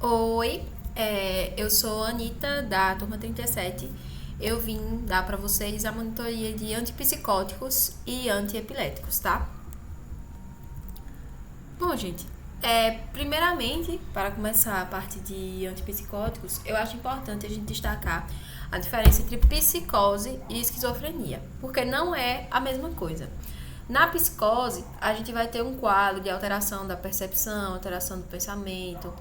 Oi, eu sou a Anitta, da turma 37. Eu vim dar para vocês a monitoria de antipsicóticos e antiepiléticos, tá? Bom, gente, primeiramente, para começar a parte de antipsicóticos, eu acho importante a gente destacar a diferença entre psicose e esquizofrenia, porque não é a mesma coisa. Na psicose, a gente vai ter um quadro de alteração da percepção, alteração do pensamento,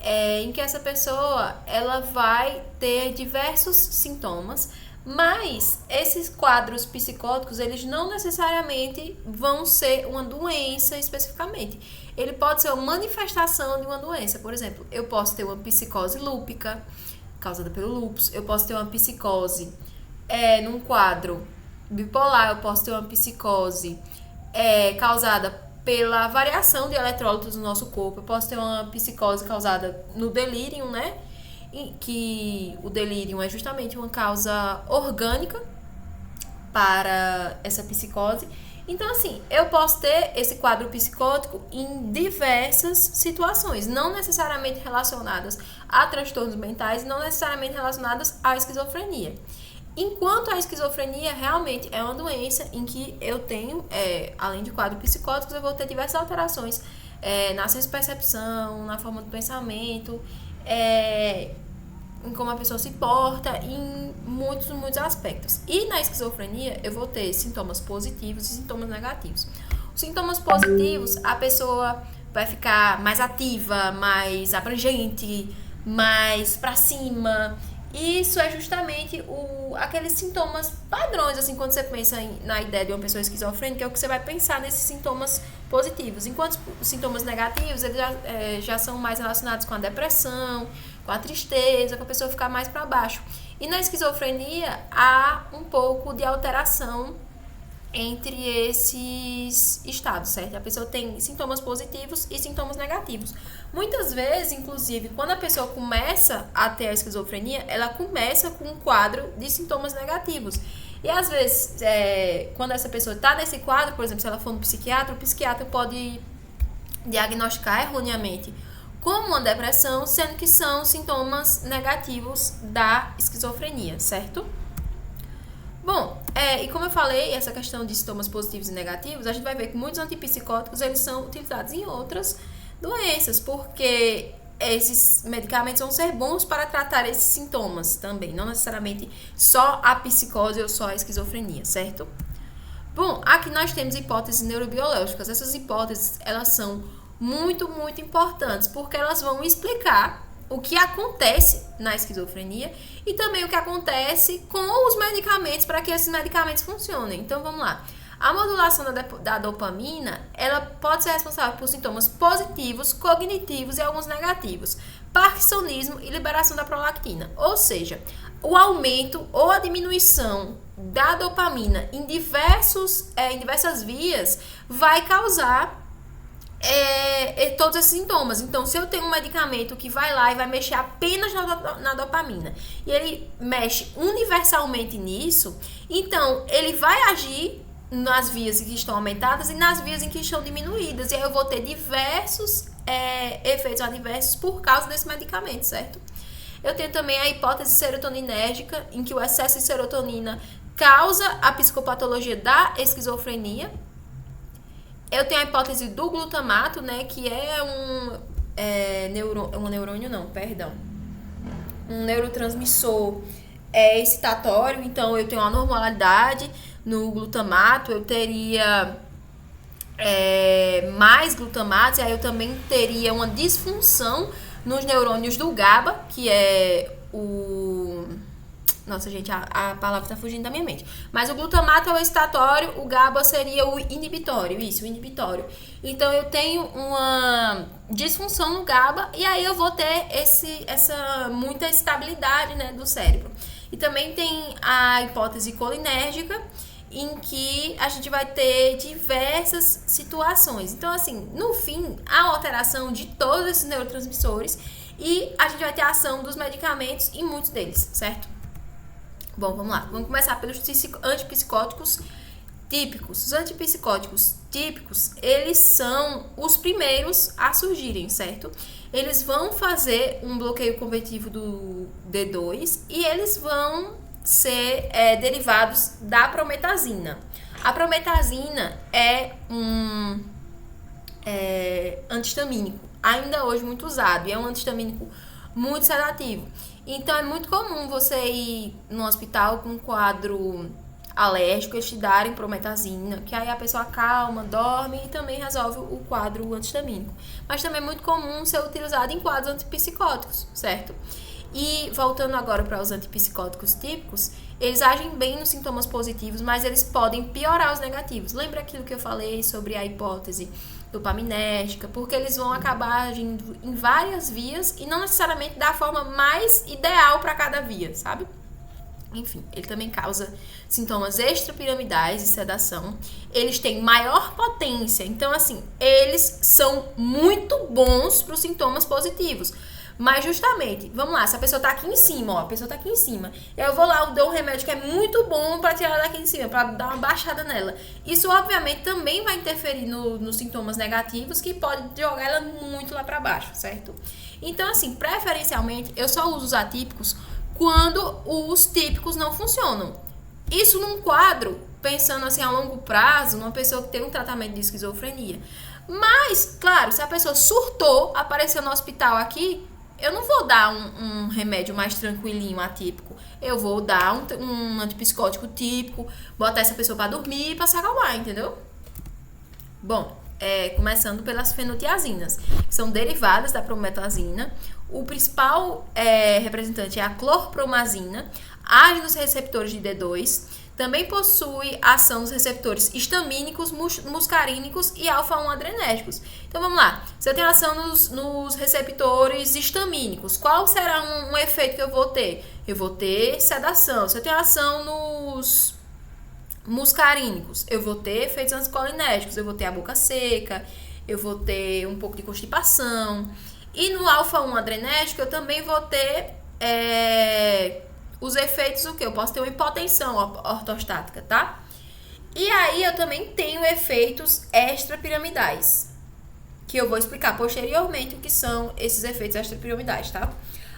em que essa pessoa ela vai ter diversos sintomas, mas esses quadros psicóticos eles não necessariamente vão ser uma doença especificamente. Ele pode ser uma manifestação de uma doença. Por exemplo, eu posso ter uma psicose lúpica, causada pelo lúpus. Eu posso ter uma psicose num quadro bipolar. Eu posso ter uma psicose causada pela variação de eletrólitos no nosso corpo. Eu posso ter uma psicose causada no delírio, né? Que o delírio é justamente uma causa orgânica para essa psicose. Então, assim, eu posso ter esse quadro psicótico em diversas situações, não necessariamente relacionadas a transtornos mentais, não necessariamente relacionadas à esquizofrenia. Enquanto a esquizofrenia realmente é uma doença em que eu tenho, além de quadros psicóticos, eu vou ter diversas alterações na senso-percepção, na forma do pensamento, em como a pessoa se porta, em muitos aspectos. E na esquizofrenia, eu vou ter sintomas positivos e sintomas negativos. Os sintomas positivos, a pessoa vai ficar mais ativa, mais abrangente, mais pra cima. E isso é justamente aqueles sintomas padrões, assim, quando você pensa na ideia de uma pessoa esquizofrênica, é o que você vai pensar nesses sintomas positivos. Enquanto os sintomas negativos, eles já são mais relacionados com a depressão, com a tristeza, com a pessoa ficar mais para baixo. E na esquizofrenia, há um pouco de alteração entre esses estados, certo? A pessoa tem sintomas positivos e sintomas negativos. Muitas vezes, inclusive, quando a pessoa começa a ter a esquizofrenia, ela começa com um quadro de sintomas negativos. E às vezes, quando essa pessoa está nesse quadro, por exemplo, se ela for no psiquiatra, o psiquiatra pode diagnosticar erroneamente como uma depressão, sendo que são sintomas negativos da esquizofrenia, certo? Bom, e como eu falei, essa questão de sintomas positivos e negativos, a gente vai ver que muitos antipsicóticos eles são utilizados em outras doenças, porque esses medicamentos vão ser bons para tratar esses sintomas também, não necessariamente só a psicose ou só a esquizofrenia, certo? Bom, aqui nós temos hipóteses neurobiológicas. Essas hipóteses, elas são muito importantes, porque elas vão explicar o que acontece na esquizofrenia e também o que acontece com os medicamentos para que esses medicamentos funcionem. Então, vamos lá. A modulação da dopamina, ela pode ser responsável por sintomas positivos, cognitivos e alguns negativos. Parkinsonismo e liberação da prolactina. Ou seja, o aumento ou a diminuição da dopamina em diversas vias vai causar todos esses sintomas. Então, se eu tenho um medicamento que vai lá e vai mexer apenas na dopamina e ele mexe universalmente nisso, então ele vai agir nas vias que estão aumentadas e nas vias em que estão diminuídas. E aí eu vou ter diversos efeitos adversos por causa desse medicamento, certo? Eu tenho também a hipótese serotoninérgica, em que o excesso de serotonina causa a psicopatologia da esquizofrenia. Eu tenho a hipótese do glutamato, né, que é um neurotransmissor excitatório. Então, eu tenho uma normalidade no glutamato, eu teria mais glutamato, e aí eu também teria uma disfunção nos neurônios do GABA, que é o... Nossa, gente, a palavra tá fugindo da minha mente. Mas o glutamato é o excitatório, o GABA seria o inibitório. Isso, o inibitório. Então, eu tenho uma disfunção no GABA e aí eu vou ter essa muita estabilidade, né, do cérebro. E também tem a hipótese colinérgica, em que a gente vai ter diversas situações. Então, assim, no fim, há alteração de todos esses neurotransmissores e a gente vai ter a ação dos medicamentos em muitos deles, certo? Bom, vamos lá. Vamos começar pelos antipsicóticos típicos. Os antipsicóticos típicos, eles são os primeiros a surgirem, certo? Eles vão fazer um bloqueio competitivo do D2 e eles vão ser derivados da prometazina. A prometazina é um antihistamínico, ainda hoje muito usado, e é um antihistamínico muito sedativo. Então é muito comum você ir no hospital com um quadro alérgico, eles te darem prometazina, que aí a pessoa calma, dorme e também resolve o quadro antihistamínico. Mas também é muito comum ser utilizado em quadros antipsicóticos, certo? E voltando agora para os antipsicóticos típicos, eles agem bem nos sintomas positivos, mas eles podem piorar os negativos. Lembra aquilo que eu falei sobre a hipótese dopaminérgica? Porque eles vão acabar agindo em várias vias e não necessariamente da forma mais ideal para cada via, sabe? Enfim, ele também causa sintomas extrapiramidais e sedação. Eles têm maior potência. Então, assim, eles são muito bons para os sintomas positivos. Mas justamente, vamos lá, se a pessoa tá aqui em cima, ó, a pessoa tá aqui em cima, eu vou lá, eu dou um remédio que é muito bom pra tirar ela daqui em cima, pra dar uma baixada nela. Isso, obviamente, também vai interferir nos sintomas negativos, que pode jogar ela muito lá pra baixo, certo? Então, assim, preferencialmente, eu só uso os atípicos quando os típicos não funcionam. Isso num quadro, pensando assim a longo prazo, numa pessoa que tem um tratamento de esquizofrenia. Mas, claro, se a pessoa surtou, apareceu no hospital aqui, eu não vou dar um remédio mais tranquilinho, atípico. Eu vou dar um antipsicótico típico, botar essa pessoa pra dormir e pra se acalmar, entendeu? Bom, começando pelas fenotiazinas, que são derivadas da prometazina. O principal representante é a clorpromazina, age nos receptores de D2, também possui ação nos receptores histamínicos, muscarínicos e alfa-1 adrenérgicos. Então vamos lá, se eu tenho ação nos receptores histamínicos, qual será um efeito que eu vou ter? Eu vou ter sedação. Se eu tenho ação nos muscarínicos, eu vou ter efeitos anticolinérgicos, eu vou ter a boca seca, eu vou ter um pouco de constipação. E no alfa-1 adrenérgico eu também vou ter os efeitos, o que? Eu posso ter uma hipotensão ortostática, tá? E aí eu também tenho efeitos extrapiramidais, que eu vou explicar posteriormente o que são esses efeitos extrapiramidais, tá?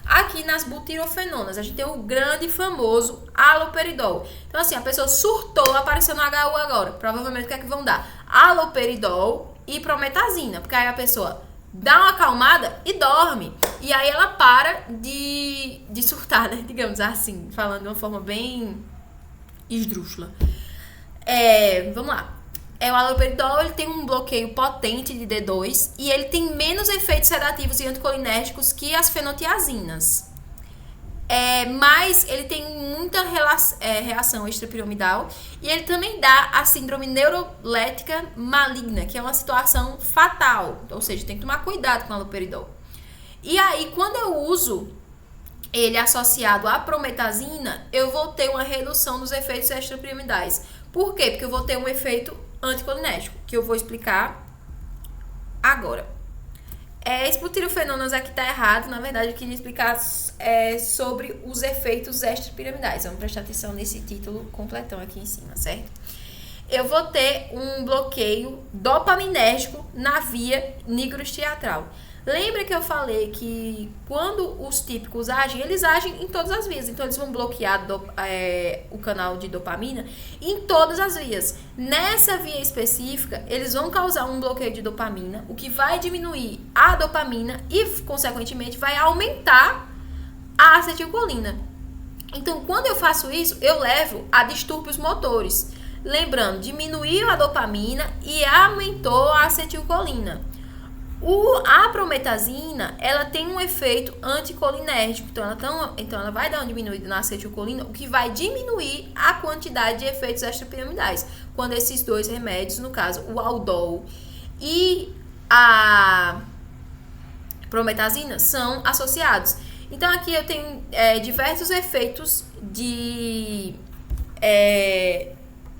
Aqui nas butirofenonas, a gente tem o grande e famoso haloperidol. Então, assim, a pessoa surtou, apareceu no HU agora. Provavelmente o que é que vão dar? Haloperidol e prometazina, porque aí a pessoa dá uma acalmada e dorme. E aí ela para de surtar, né? Digamos assim, falando de uma forma bem esdrúxula. Vamos lá. O haloperidol, ele tem um bloqueio potente de D2 e ele tem menos efeitos sedativos e anticolinérgicos que as fenotiazinas. Mas ele tem muita reação extrapiramidal e ele também dá a síndrome neurolética maligna, que é uma situação fatal. Ou seja, tem que tomar cuidado com o haloperidol. E aí, quando eu uso ele associado à prometazina, eu vou ter uma redução dos efeitos extrapiramidais. Por quê? Porque eu vou ter um efeito anticolinérgico, que eu vou explicar agora. Esse butirofenonas aqui tá errado. Na verdade, eu queria explicar sobre os efeitos extrapiramidais. Vamos prestar atenção nesse título completão aqui em cima, certo? Eu vou ter um bloqueio dopaminérgico na via nigrostriatal. Lembra que eu falei que quando os típicos agem, eles agem em todas as vias. Então, eles vão bloquear o canal de dopamina em todas as vias. Nessa via específica, eles vão causar um bloqueio de dopamina, o que vai diminuir a dopamina e, consequentemente, vai aumentar a acetilcolina. Então, quando eu faço isso, eu levo a distúrbios motores. Lembrando, diminuiu a dopamina e aumentou a acetilcolina. A prometazina, ela tem um efeito anticolinérgico, então ela vai dar uma diminuída na acetilcolina, o que vai diminuir a quantidade de efeitos extrapiramidais, quando esses dois remédios, no caso o Aldol e a prometazina, são associados. Então aqui eu tenho diversos efeitos de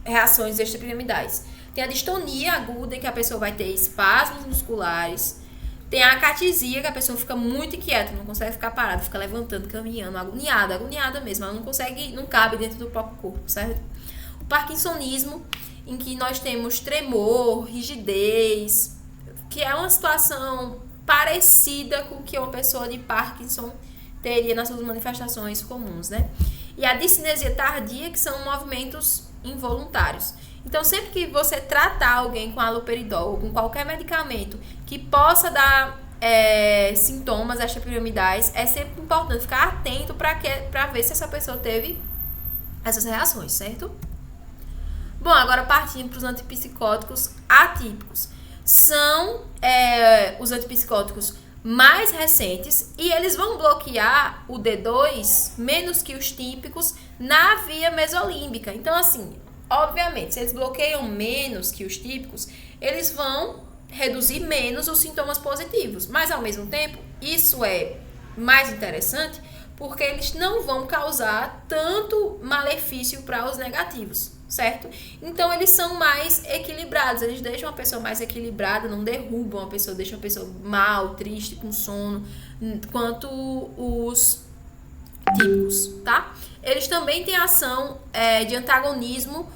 reações extrapiramidais. Tem a distonia aguda, em que a pessoa vai ter espasmos musculares. Tem a acatisia, que a pessoa fica muito inquieta, não consegue ficar parada, fica levantando, caminhando, agoniada mesmo. Ela não cabe dentro do próprio corpo, certo? O parkinsonismo, em que nós temos tremor, rigidez, que é uma situação parecida com o que uma pessoa de Parkinson teria nas suas manifestações comuns, né? E a discinesia tardia, que são movimentos involuntários. Então, sempre que você tratar alguém com haloperidol ou com qualquer medicamento que possa dar sintomas extrapiramidais, é sempre importante ficar atento para ver se essa pessoa teve essas reações, certo? Bom, agora partindo para os antipsicóticos atípicos. São os antipsicóticos mais recentes e eles vão bloquear o D2 menos que os típicos na via mesolímbica. Então, assim, obviamente, se eles bloqueiam menos que os típicos, eles vão reduzir menos os sintomas positivos. Mas, ao mesmo tempo, isso é mais interessante porque eles não vão causar tanto malefício para os negativos, certo? Então, eles são mais equilibrados. Eles deixam a pessoa mais equilibrada, não derrubam a pessoa, deixam a pessoa mal, triste, com sono, quanto os típicos, tá? Eles também têm ação de antagonismo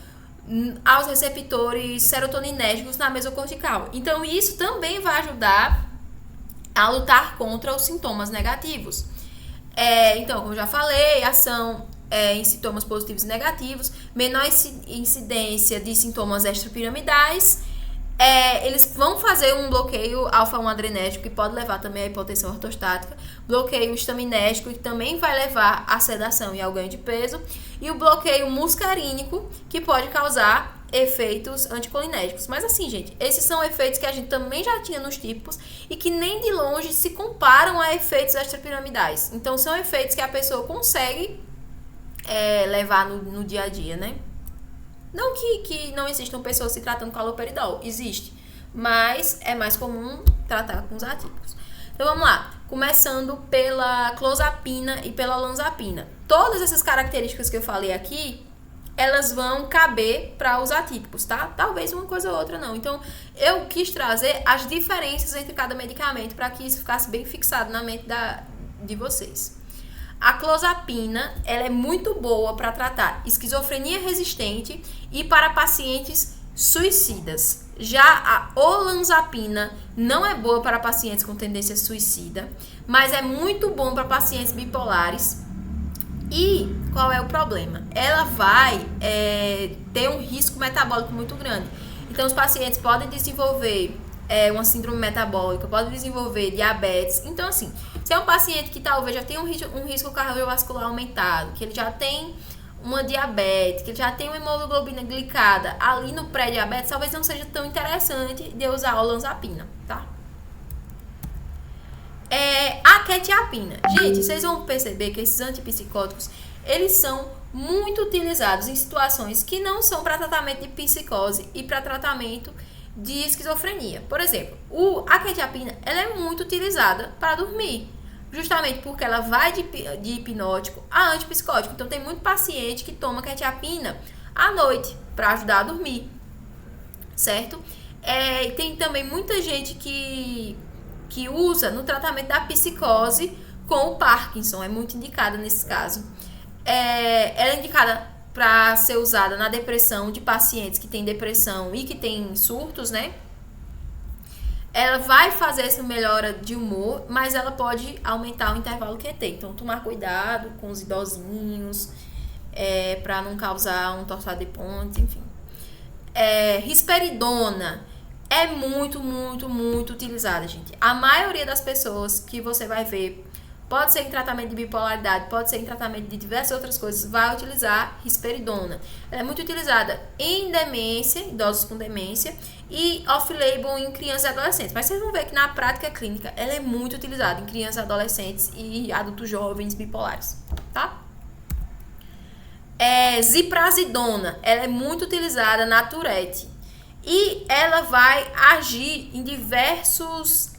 aos receptores serotoninérgicos na mesocortical. Então, isso também vai ajudar a lutar contra os sintomas negativos. Então, como eu já falei, ação em sintomas positivos e negativos, menor incidência de sintomas extrapiramidais. Eles vão fazer um bloqueio alfa-1 adrenérgico, que pode levar também à hipotensão ortostática, bloqueio estaminérgico, que também vai levar à sedação e ao ganho de peso, e o bloqueio muscarínico, que pode causar efeitos anticolinérgicos. Mas assim, gente, esses são efeitos que a gente também já tinha nos típicos e que nem de longe se comparam a efeitos extrapiramidais. Então, são efeitos que a pessoa consegue levar no dia a dia, né? Não que não existam pessoas se tratando com haloperidol, existe, mas é mais comum tratar com os atípicos. Então vamos lá, começando pela clozapina e pela olanzapina. Todas essas características que eu falei aqui, elas vão caber para os atípicos, tá? Talvez uma coisa ou outra não. Então eu quis trazer as diferenças entre cada medicamento para que isso ficasse bem fixado na mente de vocês. A clozapina, ela é muito boa para tratar esquizofrenia resistente e para pacientes suicidas. Já a olanzapina não é boa para pacientes com tendência suicida, mas é muito bom para pacientes bipolares. E qual é o problema? Ela vai ter um risco metabólico muito grande. Então, os pacientes podem desenvolver uma síndrome metabólica, podem desenvolver diabetes. Então, assim, se é um paciente que talvez já tenha um risco cardiovascular aumentado, que ele já tem uma diabetes, que ele já tem uma hemoglobina glicada ali no pré-diabetes, talvez não seja tão interessante de usar a olanzapina, tá? A quetiapina. Gente, vocês vão perceber que esses antipsicóticos, eles são muito utilizados em situações que não são para tratamento de psicose e para tratamento de esquizofrenia. Por exemplo, a quetiapina, ela é muito utilizada para dormir, justamente porque ela vai de hipnótico a antipsicótico. Então, tem muito paciente que toma quetiapina à noite para ajudar a dormir, certo? Tem também muita gente que usa no tratamento da psicose com o Parkinson, é muito indicada nesse caso. Ela é indicada para ser usada na depressão de pacientes que têm depressão e que têm surtos, né? Ela vai fazer essa melhora de humor, mas ela pode aumentar o intervalo QT. Então, tomar cuidado com os idosinhos, para não causar um torçado de ponte, enfim. Risperidona é muito, muito, muito utilizada, gente. A maioria das pessoas que você vai ver, pode ser em tratamento de bipolaridade, pode ser em tratamento de diversas outras coisas, vai utilizar risperidona. Ela é muito utilizada em demência, idosos com demência, e off-label em crianças e adolescentes. Mas vocês vão ver que na prática clínica, ela é muito utilizada em crianças, adolescentes e adultos jovens bipolares, tá? Ziprasidona, ela é muito utilizada na Tourette. E ela vai agir em diversos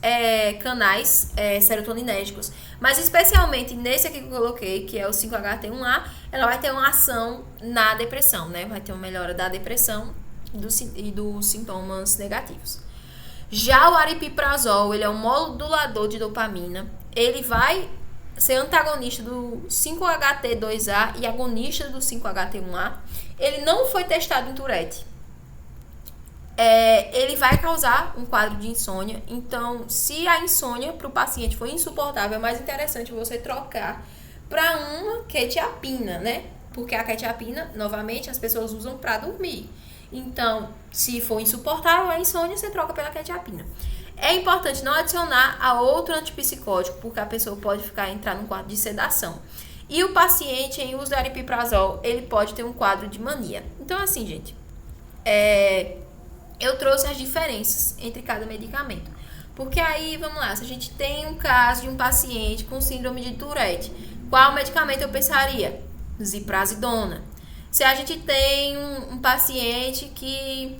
canais serotoninérgicos. Mas especialmente nesse aqui que eu coloquei, que é o 5-HT1A, ela vai ter uma ação na depressão, né? Vai ter uma melhora da depressão e dos sintomas negativos. Já o aripiprazol, ele é um modulador de dopamina. Ele vai ser antagonista do 5-HT2A e agonista do 5-HT1A. Ele não foi testado em Tourette. ele vai causar um quadro de insônia. Então, se a insônia para o paciente for insuportável, é mais interessante você trocar para uma quetiapina, né? Porque a quetiapina, novamente, as pessoas usam para dormir. Então, se for insuportável a insônia, você troca pela quetiapina. É importante não adicionar a outro antipsicótico, porque a pessoa pode entrar num quadro de sedação. E o paciente em uso do aripiprazol, ele pode ter um quadro de mania. Então, assim, gente, eu trouxe as diferenças entre cada medicamento. Porque aí, vamos lá, se a gente tem um caso de um paciente com síndrome de Tourette, qual medicamento eu pensaria? Ziprasidona. Se a gente tem um paciente que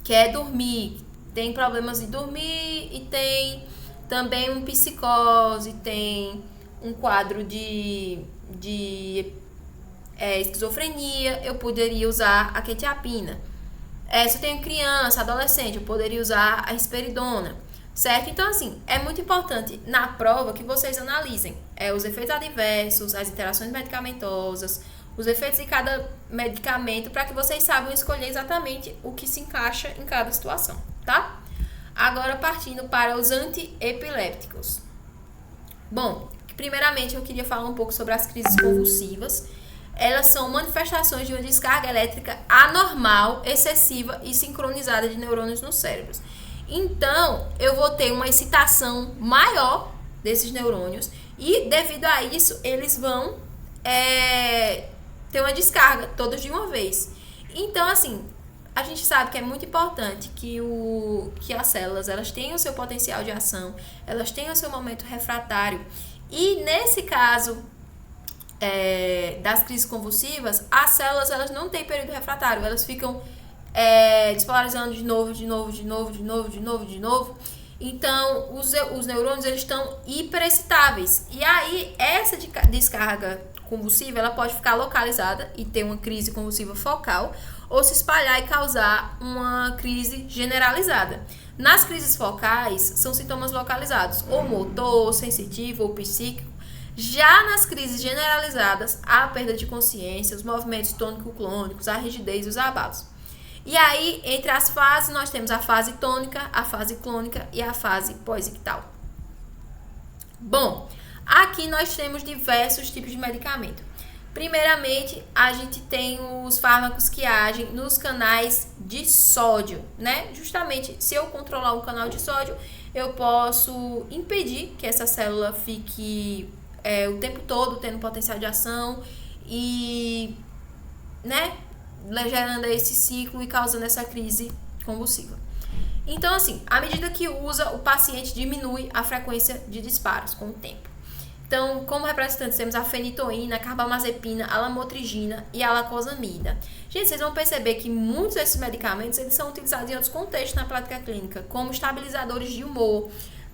quer dormir, tem problemas de dormir e tem também uma psicose, tem um quadro de esquizofrenia, eu poderia usar a quetiapina. Se eu tenho criança, adolescente, eu poderia usar a risperidona, certo? Então, assim, é muito importante na prova que vocês analisem os efeitos adversos, as interações medicamentosas, os efeitos de cada medicamento, para que vocês saibam escolher exatamente o que se encaixa em cada situação, tá? Agora, partindo para os antiepilépticos. Bom, primeiramente eu queria falar um pouco sobre as crises convulsivas. Elas são manifestações de uma descarga elétrica anormal, excessiva e sincronizada de neurônios nos cérebros. Então, eu vou ter uma excitação maior desses neurônios e, devido a isso, eles vão ter uma descarga todos de uma vez. Então, assim, a gente sabe que é muito importante que as células elas tenham o seu potencial de ação, elas tenham o seu momento refratário. E, nesse caso das crises convulsivas, as células elas não têm período refratário, elas ficam despolarizando de novo. Então, os neurônios eles estão hiperexcitáveis. E aí, essa descarga convulsiva ela pode ficar localizada e ter uma crise convulsiva focal, ou se espalhar e causar uma crise generalizada. Nas crises focais, são sintomas localizados, ou motor, ou sensitivo, ou psíquico. Já nas crises generalizadas, há a perda de consciência, os movimentos tônico-clônicos, a rigidez e os abalos. E aí, entre as fases, nós temos a fase tônica, a fase clônica e a fase pós-ictal. Bom, aqui nós temos diversos tipos de medicamento. Primeiramente, a gente tem os fármacos que agem nos canais de sódio, né? Justamente, se eu controlar o canal de sódio, eu posso impedir que essa célula fique o tempo todo tendo potencial de ação e, né, gerando esse ciclo e causando essa crise convulsiva. Então, assim, à medida que usa, o paciente diminui a frequência de disparos com o tempo. Então, como representantes, temos a fenitoína, a carbamazepina, a lamotrigina e a lacosamida. Gente, vocês vão perceber que muitos desses medicamentos eles são utilizados em outros contextos na prática clínica, como estabilizadores de humor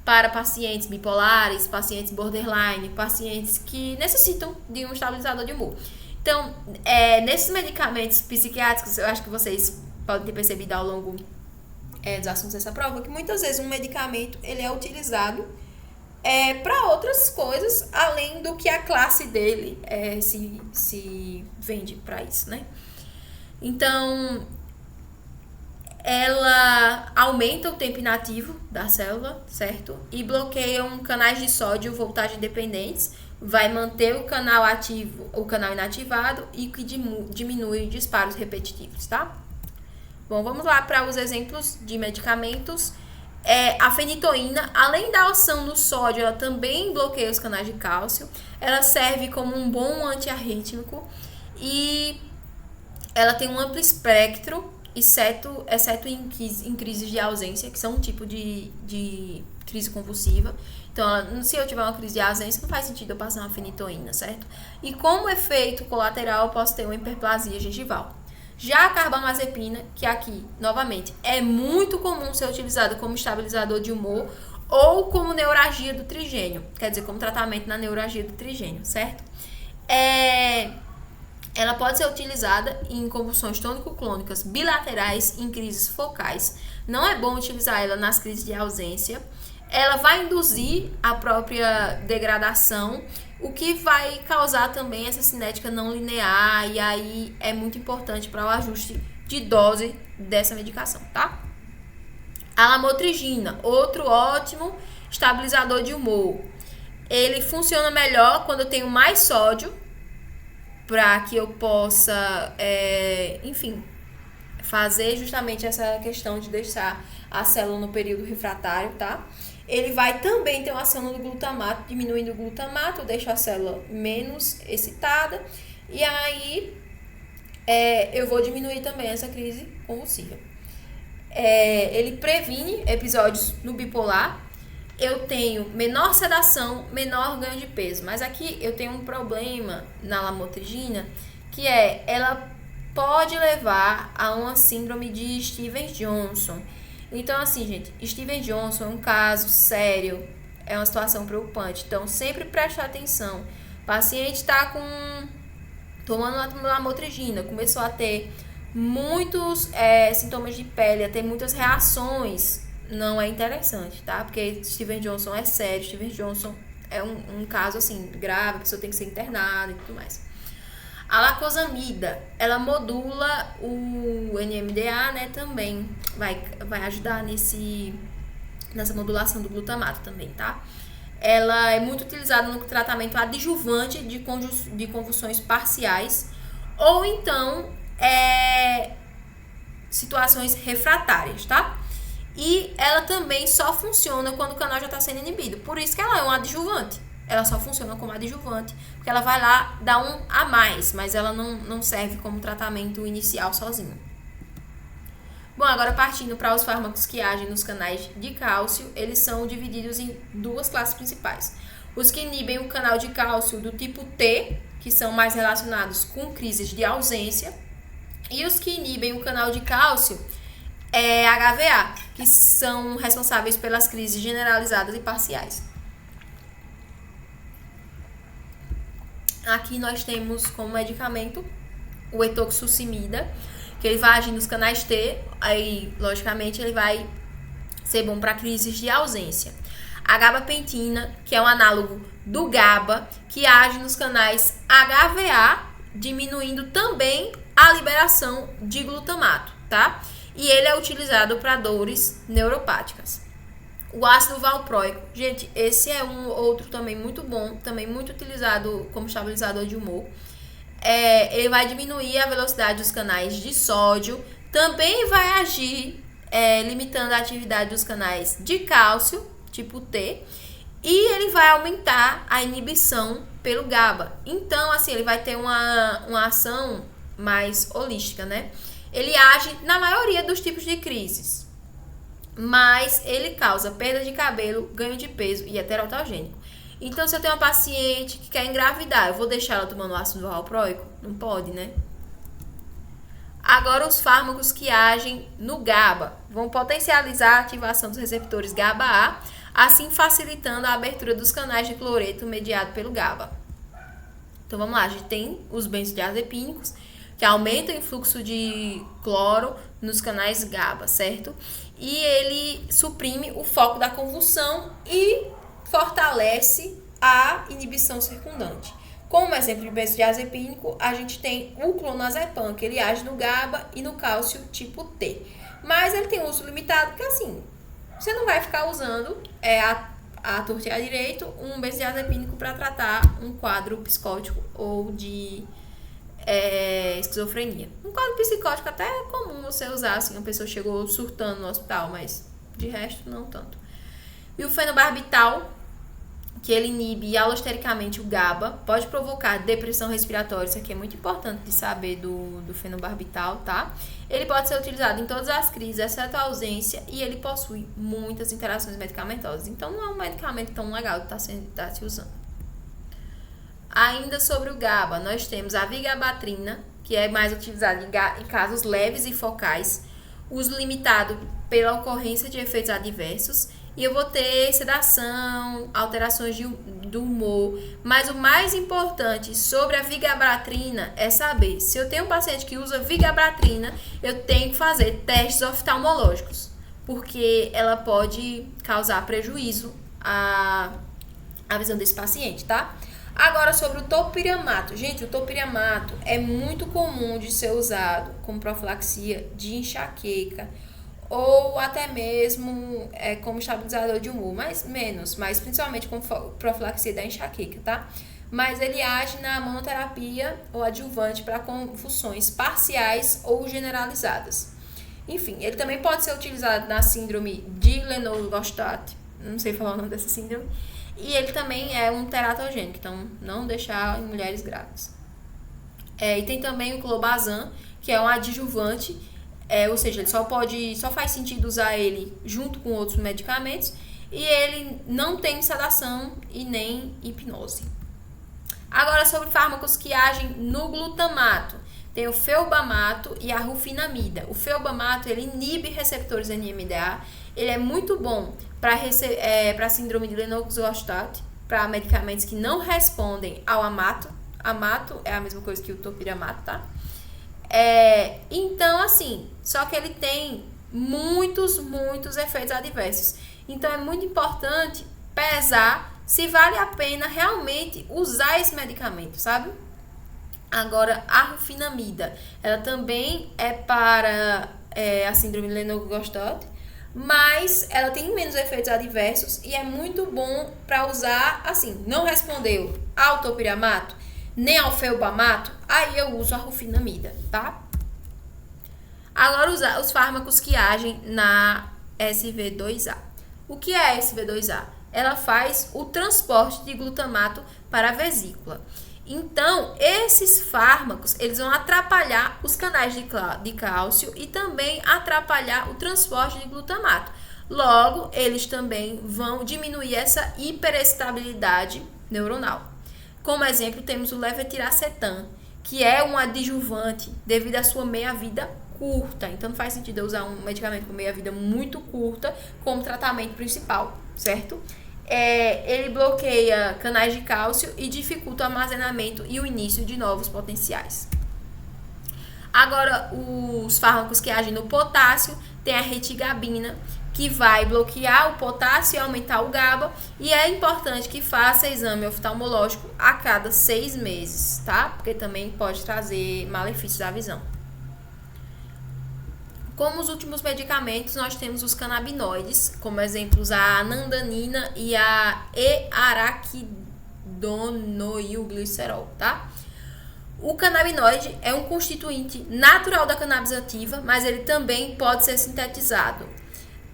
para pacientes bipolares, pacientes borderline, pacientes que necessitam de um estabilizador de humor. Então, nesses medicamentos psiquiátricos, eu acho que vocês podem ter percebido ao longo dos assuntos dessa prova, que muitas vezes um medicamento ele é utilizado para outras coisas, além do que a classe dele se vende para isso, né? Então, ela aumenta o tempo inativo da célula, certo? E bloqueiam canais de sódio voltagem dependentes, vai manter o canal ativo, o canal inativado e que diminui disparos repetitivos, tá? Bom, vamos lá para os exemplos de medicamentos. A fenitoína, além da ação no sódio, ela também bloqueia os canais de cálcio. Ela serve como um bom antiarrítmico e ela tem um amplo espectro, exceto em crises de ausência, que são um tipo de crise convulsiva. Então, se eu tiver uma crise de ausência, não faz sentido eu passar uma fenitoína, certo? E como efeito colateral, eu posso ter uma hiperplasia gengival. Já a carbamazepina, que aqui, novamente, é muito comum ser utilizada como estabilizador de humor ou como neuralgia do trigênio, quer dizer, como tratamento na neuralgia do trigênio, certo? Ela pode ser utilizada em convulsões tônico-clônicas bilaterais em crises focais. Não é bom utilizar ela nas crises de ausência. Ela vai induzir a própria degradação, o que vai causar também essa cinética não linear, e aí é muito importante para o ajuste de dose dessa medicação, tá? A lamotrigina, outro ótimo estabilizador de humor. Ele funciona melhor quando eu tenho mais sódio, para que eu possa, fazer justamente essa questão de deixar a célula no período refratário, tá? Ele vai também ter uma ação no glutamato, diminuindo o glutamato, deixa a célula menos excitada, e aí eu vou diminuir também essa crise convulsiva. Ele previne episódios no bipolar. Eu tenho menor sedação, menor ganho de peso. Mas aqui eu tenho um problema na lamotrigina, que ela pode levar a uma síndrome de Stevens-Johnson. Então, assim, gente, Stevens-Johnson é um caso sério, é uma situação preocupante. Então, sempre preste atenção. O paciente está tomando lamotrigina, começou a ter muitos sintomas de pele, a ter muitas reações. Não é interessante, tá? Porque Stevens-Johnson é sério, Stevens-Johnson é um caso, assim, grave, a pessoa tem que ser internada e tudo mais. A lacosamida, ela modula o NMDA, né, também. Vai ajudar nessa modulação do glutamato também, tá? Ela é muito utilizada no tratamento adjuvante de convulsões parciais ou então situações refratárias, tá? E ela também só funciona quando o canal já está sendo inibido. Por isso que ela é um adjuvante. Ela só funciona como adjuvante, porque ela vai lá dar um a mais, mas ela não serve como tratamento inicial sozinho. Bom, agora partindo para os fármacos que agem nos canais de cálcio, eles são divididos em duas classes principais. Os que inibem o canal de cálcio do tipo T, que são mais relacionados com crises de ausência, e os que inibem o canal de cálcio HVA, que são responsáveis pelas crises generalizadas e parciais. Aqui nós temos como medicamento o etoxucimida, que ele vai agir nos canais T, aí logicamente ele vai ser bom para crises de ausência. A gabapentina, que é um análogo do GABA, que age nos canais HVA, diminuindo também a liberação de glutamato, tá? E ele é utilizado para dores neuropáticas. O ácido valproico, gente, esse é um outro também muito bom, também muito utilizado como estabilizador de humor. Ele vai diminuir a velocidade dos canais de sódio, também vai agir limitando a atividade dos canais de cálcio, tipo T, e ele vai aumentar a inibição pelo GABA. Então, assim, ele vai ter uma ação mais holística, né? Ele age na maioria dos tipos de crises, mas ele causa perda de cabelo, ganho de peso e é teratogênico. Então, se eu tenho uma paciente que quer engravidar, eu vou deixar ela tomando ácido valproico? Não pode, né? Agora, os fármacos que agem no GABA vão potencializar a ativação dos receptores GABA-A, assim facilitando a abertura dos canais de cloreto mediado pelo GABA. Então, vamos lá. A gente tem os benzodiazepínicos, que aumentam o influxo de cloro nos canais GABA, certo? E ele suprime o foco da convulsão e fortalece a inibição circundante. Como exemplo de benzodiazepínico, a gente tem o clonazepam, que ele age no GABA e no cálcio tipo T. Mas ele tem uso limitado, porque assim, você não vai ficar usando a torta e a direito um benzodiazepínico para tratar um quadro psicótico ou de esquizofrenia. Um quadro psicótico até é comum você usar, assim, uma pessoa chegou surtando no hospital, mas de resto não tanto. E o fenobarbital, que ele inibe alostericamente o GABA, pode provocar depressão respiratória. Isso aqui é muito importante de saber do fenobarbital, tá? Ele pode ser utilizado em todas as crises, exceto a ausência, e ele possui muitas interações medicamentosas. Então, não é um medicamento tão legal que está se usando. Ainda sobre o GABA, nós temos a vigabatrina, que é mais utilizada em casos leves e focais, uso limitado pela ocorrência de efeitos adversos, e eu vou ter sedação, alterações do humor, mas o mais importante sobre a vigabatrina é saber, se eu tenho um paciente que usa vigabatrina, eu tenho que fazer testes oftalmológicos, porque ela pode causar prejuízo à visão desse paciente, tá? Agora, sobre o topiramato. Gente, o topiramato é muito comum de ser usado como profilaxia de enxaqueca ou até mesmo como estabilizador de humor, mas principalmente como profilaxia da enxaqueca, tá? Mas ele age na monoterapia ou adjuvante para convulsões parciais ou generalizadas. Enfim, ele também pode ser utilizado na síndrome de Lennox-Gastaut, não sei falar o nome dessa síndrome, e ele também é um teratogênico, então não deixar em mulheres grávidas. E tem também o clobazam, que é um adjuvante, ou seja, ele só faz sentido usar ele junto com outros medicamentos, e ele não tem sedação e nem hipnose. Agora, sobre fármacos que agem no glutamato. Tem o felbamato e a rufinamida. O felbamato, ele inibe receptores NMDA. Ele é muito bom para síndrome de Lennox-Gastaut, para medicamentos que não respondem ao amato. Amato é a mesma coisa que o topiramato, tá? Então, assim, só que ele tem muitos efeitos adversos. Então, é muito importante pesar se vale a pena realmente usar esse medicamento, sabe? Agora, a rufinamida, ela também é para a síndrome de Lennox-Gastaut, mas ela tem menos efeitos adversos e é muito bom para usar, assim, não respondeu ao topiramato, nem ao felbamato, aí eu uso a rufinamida, tá? Agora, os fármacos que agem na SV2A. O que é a SV2A? Ela faz o transporte de glutamato para a vesícula. Então, esses fármacos, eles vão atrapalhar os canais de cálcio e também atrapalhar o transporte de glutamato. Logo, eles também vão diminuir essa hiperestabilidade neuronal. Como exemplo, temos o levetiracetam, que é um adjuvante devido à sua meia-vida curta. Então, não faz sentido eu usar um medicamento com meia-vida muito curta como tratamento principal, certo? Ele bloqueia canais de cálcio e dificulta o armazenamento e o início de novos potenciais. Agora, os fármacos que agem no potássio, tem a retigabina, que vai bloquear o potássio e aumentar o GABA, e é importante que faça exame oftalmológico a cada 6 meses, tá? Porque também pode trazer malefícios à visão. Como os últimos medicamentos, nós temos os canabinoides, como exemplos a anandanina e a e-araquidonoilglicerol, tá? O canabinoide é um constituinte natural da cannabis sativa, mas ele também pode ser sintetizado.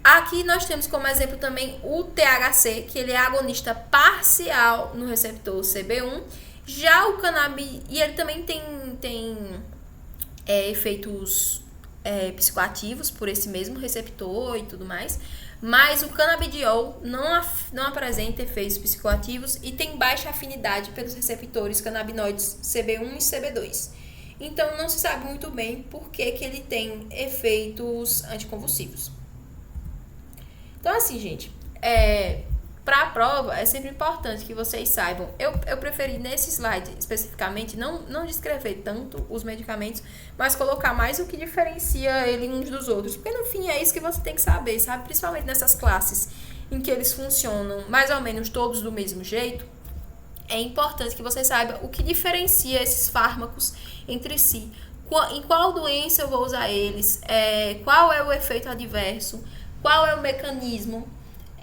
Aqui nós temos como exemplo também o THC, que ele é agonista parcial no receptor CB1. Já o cannabis, e ele também tem efeitos psicoativos por esse mesmo receptor e tudo mais, mas o canabidiol não apresenta efeitos psicoativos e tem baixa afinidade pelos receptores canabinoides CB1 e CB2. Então, não se sabe muito bem por que ele tem efeitos anticonvulsivos. Então, assim, gente, para a prova, é sempre importante que vocês saibam. Eu preferi nesse slide, especificamente, não descrever tanto os medicamentos, mas colocar mais o que diferencia ele uns dos outros. Porque, no fim, é isso que você tem que saber, sabe? Principalmente nessas classes em que eles funcionam mais ou menos todos do mesmo jeito. É importante que você saiba o que diferencia esses fármacos entre si. Em qual doença eu vou usar eles, qual é o efeito adverso, qual é o mecanismo.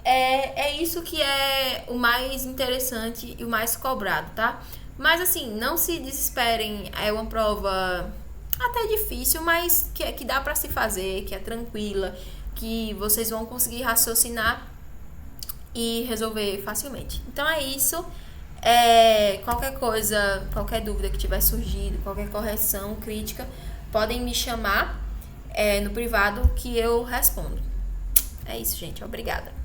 É isso que é o mais interessante e o mais cobrado, tá? Mas assim, não se desesperem, é uma prova até difícil, mas que dá pra se fazer, que é tranquila, que vocês vão conseguir raciocinar e resolver facilmente. Então é isso. Qualquer coisa, qualquer dúvida que tiver surgido, qualquer correção, crítica, podem me chamar no privado que eu respondo. É isso, gente. Obrigada.